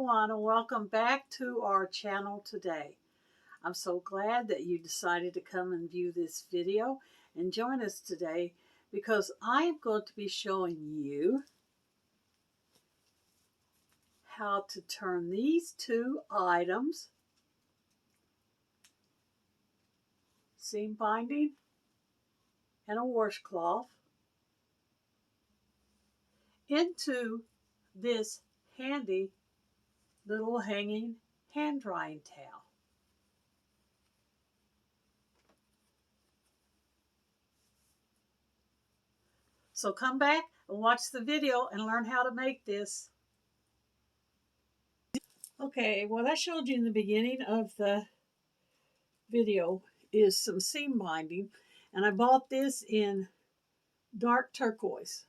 everyone, and welcome back to our channel today. I'm so glad that you decided to come and view this video and join us today because I'm going to be showing you how to turn these two items, seam binding and a washcloth, into this handy little hanging hand drying towel. So come back and watch the video and learn how to make this. Okay, what I showed you in the beginning of the video is some seam binding, and I bought this in dark turquoise.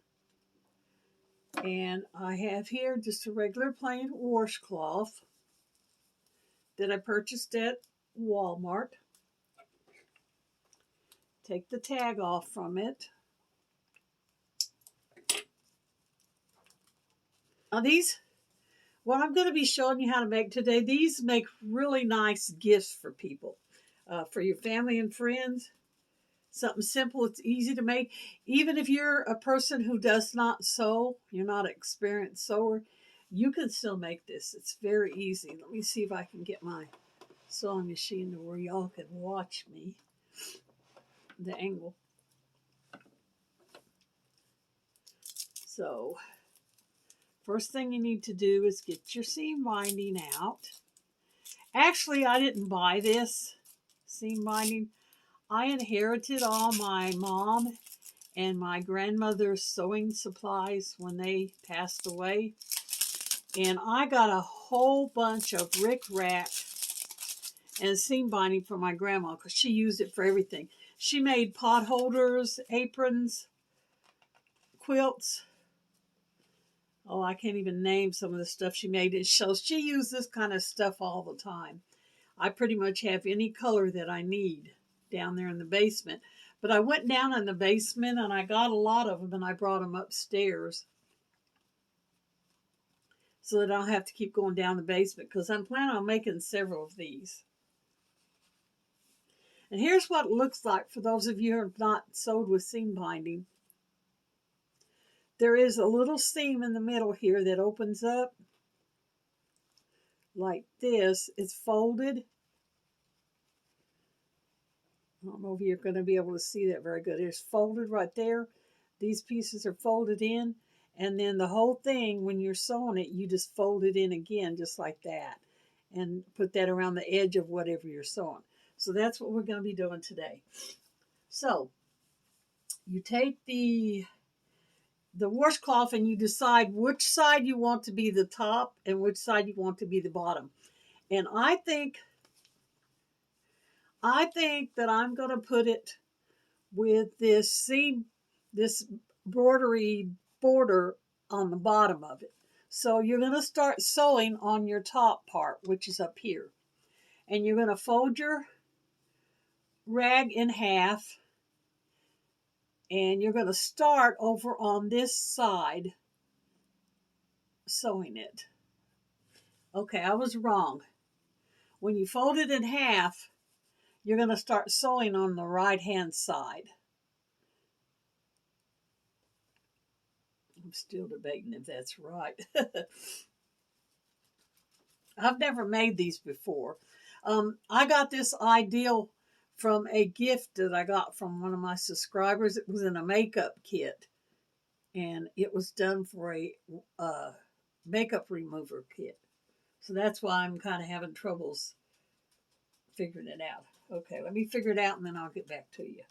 And I have here just a regular plain washcloth that I purchased at Walmart. Take the tag off from it. Now what I'm going to be showing you how to make today, these make really nice gifts for people, for your family and friends. Something simple, it's easy to make. Even if you're a person who does not sew, you're not an experienced sewer, you can still make this. It's very easy. Let me see if I can get my sewing machine to where y'all can watch me, the angle. So, first thing you need to do is get your seam binding out. Actually, I didn't buy this seam binding. I inherited all my mom and my grandmother's sewing supplies when they passed away. And I got a whole bunch of rickrack and seam binding from my grandma because she used it for everything. She made pot holders, aprons, quilts. Oh, I can't even name some of the stuff she made. So she used this kind of stuff all the time. I pretty much have any color that I need down there in the basement. But I went down in the basement and I got a lot of them and I brought them upstairs so that I don't have to keep going down the basement because I'm planning on making several of these. And here's what it looks like for those of you who have not sewed with seam binding. There is a little seam in the middle here that opens up like this. It's folded. I don't know if you're going to be able to see that very good. It's folded right there. These pieces are folded in. And then the whole thing, when you're sewing it, you just fold it in again, just like that. And put that around the edge of whatever you're sewing. So that's what we're going to be doing today. So you take the washcloth and you decide which side you want to be the top and which side you want to be the bottom. And I think that I'm going to put it with this embroidery border on the bottom of it. So you're going to start sewing on your top part, which is up here. And you're going to fold your rag in half. And you're going to start over on this side sewing it. Okay, I was wrong. When you fold it in half, you're going to start sewing on the right-hand side. I'm still debating if that's right. I've never made these before. I got this ideal from a gift that I got from one of my subscribers. It was in a makeup kit, and it was done for a makeup remover kit. So that's why I'm kind of having troubles figuring it out. Okay, let me figure it out and then I'll get back to you.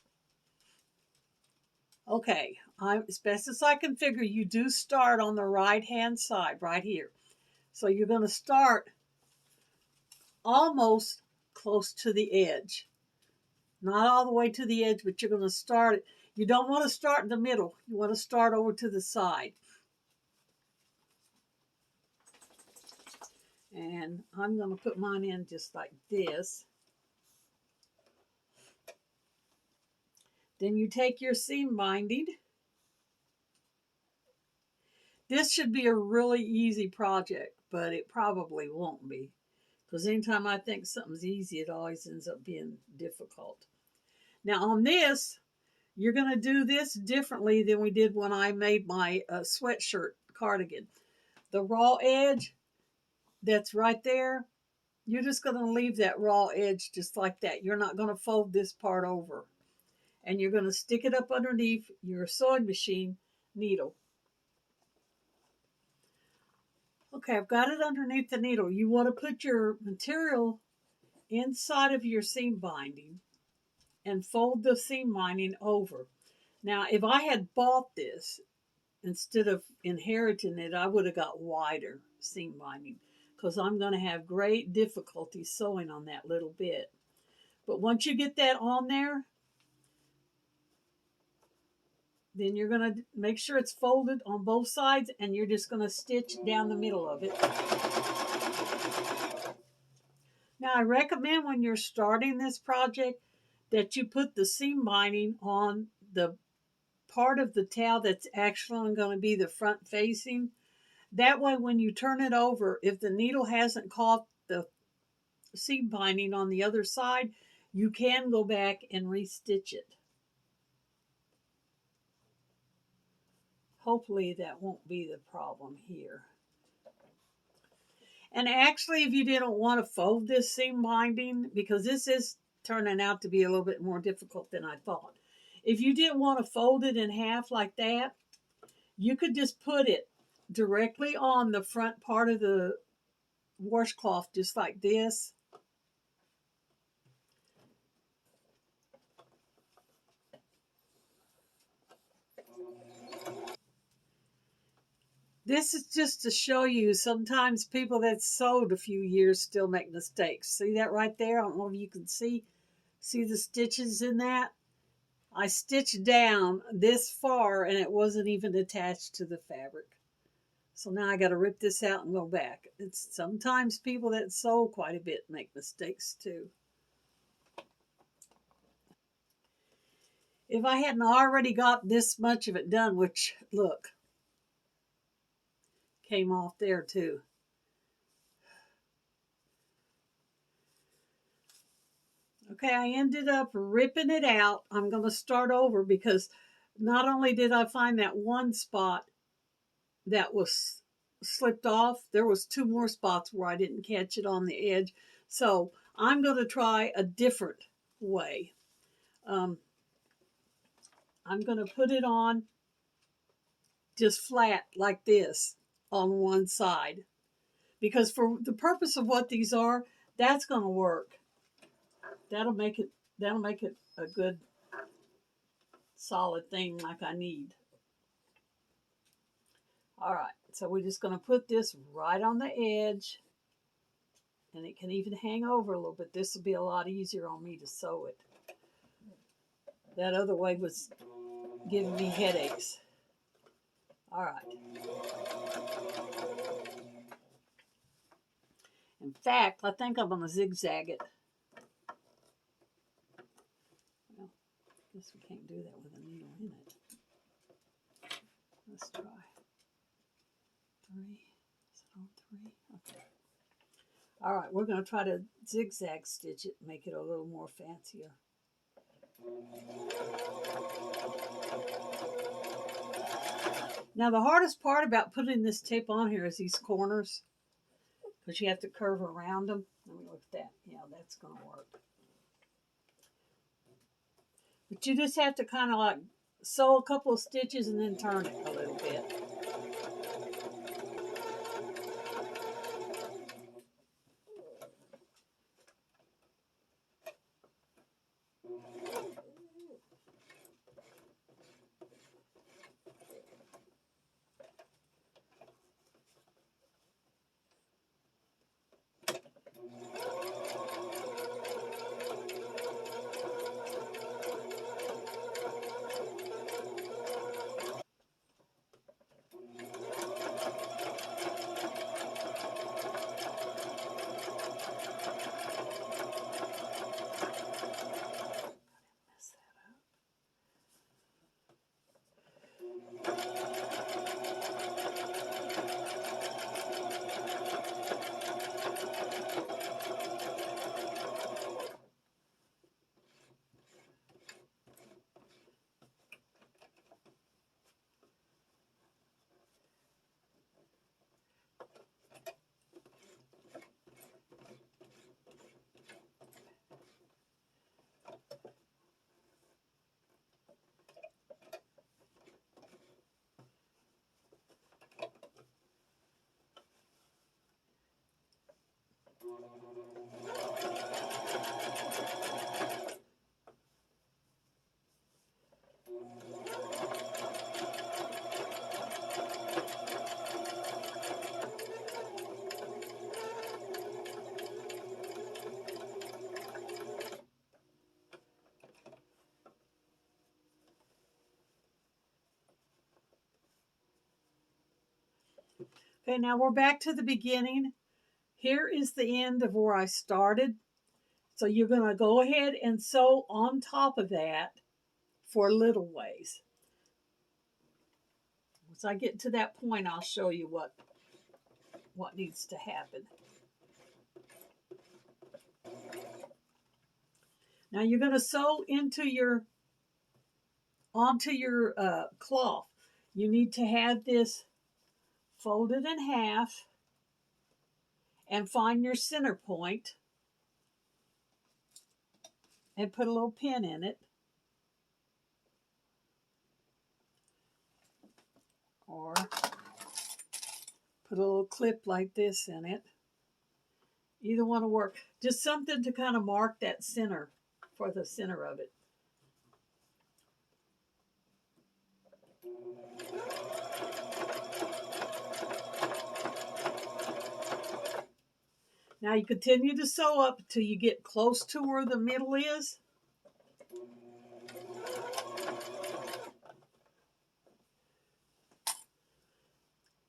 Okay, as best as I can figure, you do start on the right-hand side, right here. So you're going to start almost close to the edge. Not all the way to the edge, but you're going to start. You don't want to start in the middle. You want to start over to the side. And I'm going to put mine in just like this. Then you take your seam binding. This should be a really easy project. but it probably won't be. Because anytime I think something's easy, it always ends up being difficult. Now on this, you're going to do this differently than we did when I made my sweatshirt cardigan. The raw edge that's right there, you're just going to leave that raw edge just like that. You're not going to fold this part over. And you're going to stick it up underneath your sewing machine needle. Okay, I've got it underneath the needle. You want to put your material inside of your seam binding and fold the seam binding over. Now, if I had bought this instead of inheriting it, I would have got wider seam binding because I'm going to have great difficulty sewing on that little bit. But once you get that on there, then you're going to make sure it's folded on both sides, and you're just going to stitch down the middle of it. Now, I recommend when you're starting this project that you put the seam binding on the part of the towel that's actually going to be the front facing. That way, when you turn it over, if the needle hasn't caught the seam binding on the other side, you can go back and restitch it. Hopefully that won't be the problem here. And actually, if you didn't want to fold this seam binding, because this is turning out to be a little bit more difficult than I thought. If you didn't want to fold it in half like that, you could just put it directly on the front part of the washcloth, just like this. This is just to show you sometimes people that sewed a few years still make mistakes. See that right there? I don't know if you can see the stitches in that. I stitched down this far and it wasn't even attached to the fabric. So now I got to rip this out and go back. It's sometimes people that sew quite a bit make mistakes too. If I hadn't already got this much of it done, which look, came off there too. Okay, I ended up ripping it out. I'm going to start over because not only did I find that one spot that was slipped off, there was two more spots where I didn't catch it on the edge. So I'm going to try a different way. I'm going to put it on just flat like this on one side. Because for the purpose of what these are, that's going to work. That'll make it a good solid thing like I need. All right, so we're just going to put this right on the edge, and it can even hang over a little bit. This will be a lot easier on me to sew it. That other way was giving me headaches. All right. In fact, I think I'm going to zigzag it. Well, I guess we can't do that with a needle in it. Let's try. 3. Is it on 3? Okay. All right, we're going to try to zigzag stitch it, make it a little more fancier. Now, the hardest part about putting this tape on here is these corners, because you have to curve around them. Let me look at that. Yeah, that's going to work. But you just have to kind of like sew a couple of stitches and then turn it a little bit. Okay, now we're back to the beginning. Here is the end of where I started. So you're going to go ahead and sew on top of that for little ways. Once I get to that point, I'll show you what needs to happen. Now you're going to sew onto your cloth. You need to have this folded in half and find your center point and put a little pin in it. Or put a little clip like this in it. Either one will work. Just something to kind of mark that center for the center of it. Now you continue to sew up until you get close to where the middle is.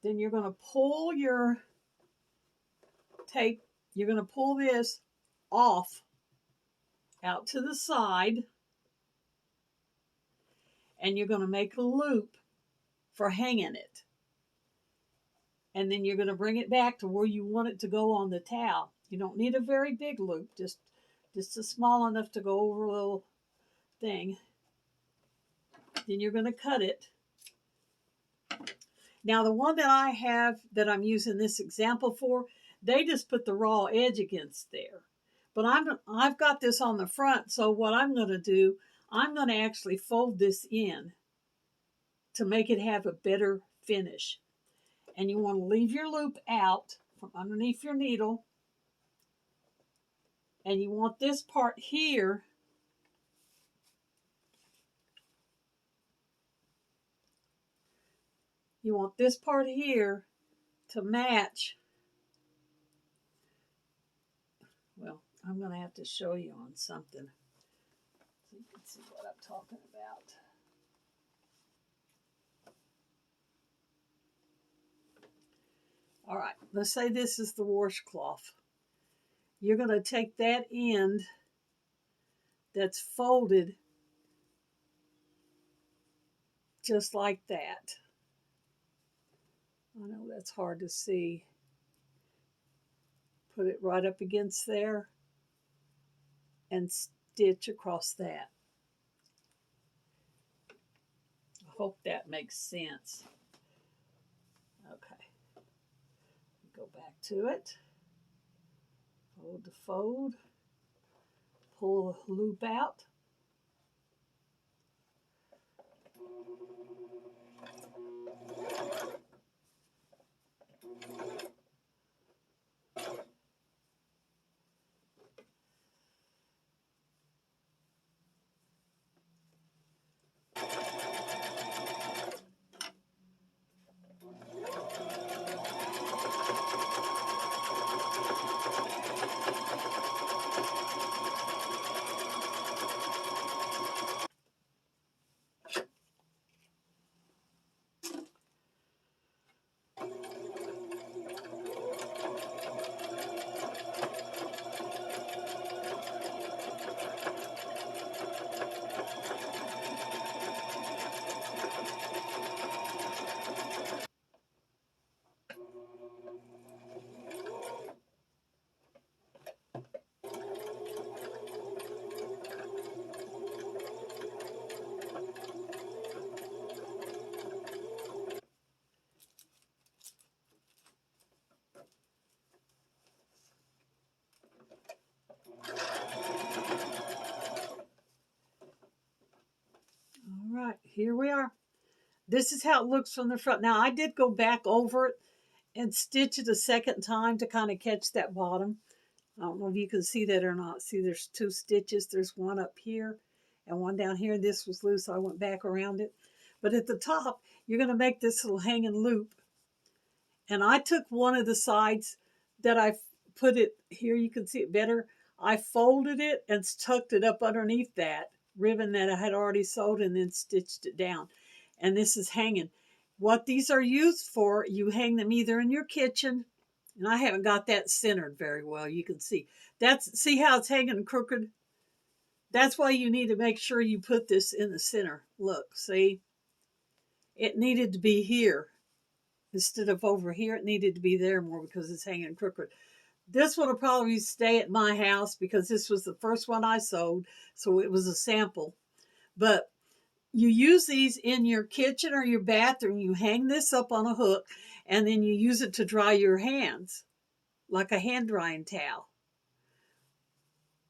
Then you're going to pull your tape, you're going to pull this off out to the side, and you're going to make a loop for hanging it. And then you're going to bring it back to where you want it to go on the towel. You don't need a very big loop, just a small enough to go over a little thing. Then you're going to cut it. Now the one that I have that I'm using this example for, they just put the raw edge against there. But I've got this on the front, so what I'm going to do, I'm going to actually fold this in to make it have a better finish. And you want to leave your loop out from underneath your needle. And you want this part here to match. Well, I'm going to have to show you on something so you can see what I'm talking about. All right, let's say this is the washcloth. You're going to take that end that's folded just like that. I know that's hard to see. Put it right up against there and stitch across that. I hope that makes sense. Okay. Go back to it. Fold to fold. Pull the loop out. All right, here we are. This is how it looks from the front. Now, I did go back over it and stitch it a second time to kind of catch that bottom. I don't know if you can see that or not. See, there's 2 stitches. There's one up here and one down here. This was loose, so I went back around it. But at the top, you're going to make this little hanging loop. And I took one of the sides that I put it here. You can see it better. I folded it and tucked it up underneath that ribbon that I had already sewed and then stitched it down. And this is hanging. What these are used for, you hang them either in your kitchen, and I haven't got that centered very well. You can see see how it's hanging crooked? That's why you need to make sure you put this in the center. Look, see? It needed to be here. Instead of over here, it needed to be there more because it's hanging crooked. This one will probably stay at my house because this was the first one I sewed, so it was a sample. But you use these in your kitchen or your bathroom. You hang this up on a hook, and then you use it to dry your hands, like a hand drying towel.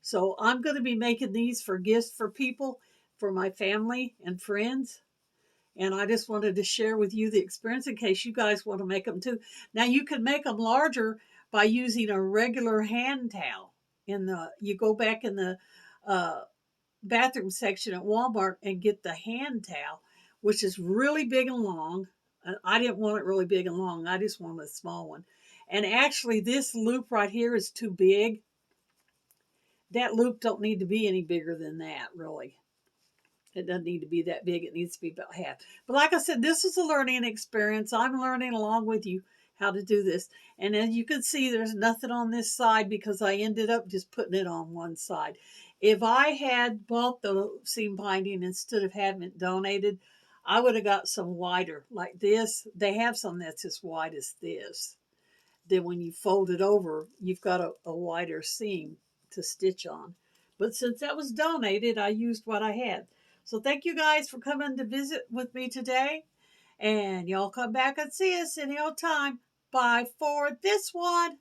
So I'm going to be making these for gifts for people, for my family and friends. And I just wanted to share with you the experience in case you guys want to make them too. Now you can make them larger by using a regular hand towel. You go back in the bathroom section at Walmart and get the hand towel, which is really big and long. I didn't want it really big and long. I just wanted a small one. And actually this loop right here is too big. That loop don't need to be any bigger than that, really. It doesn't need to be that big. It needs to be about half. But like I said, this is a learning experience. I'm learning along with you how to do this. And as you can see, there's nothing on this side because I ended up just putting it on one side. If I had bought the seam binding instead of having it donated, I would have got some wider like this. They have some that's as wide as this. Then when you fold it over, you've got a wider seam to stitch on. But since that was donated, I used what I had. So thank you guys for coming to visit with me today. And y'all come back and see us any old time. Bye for this one.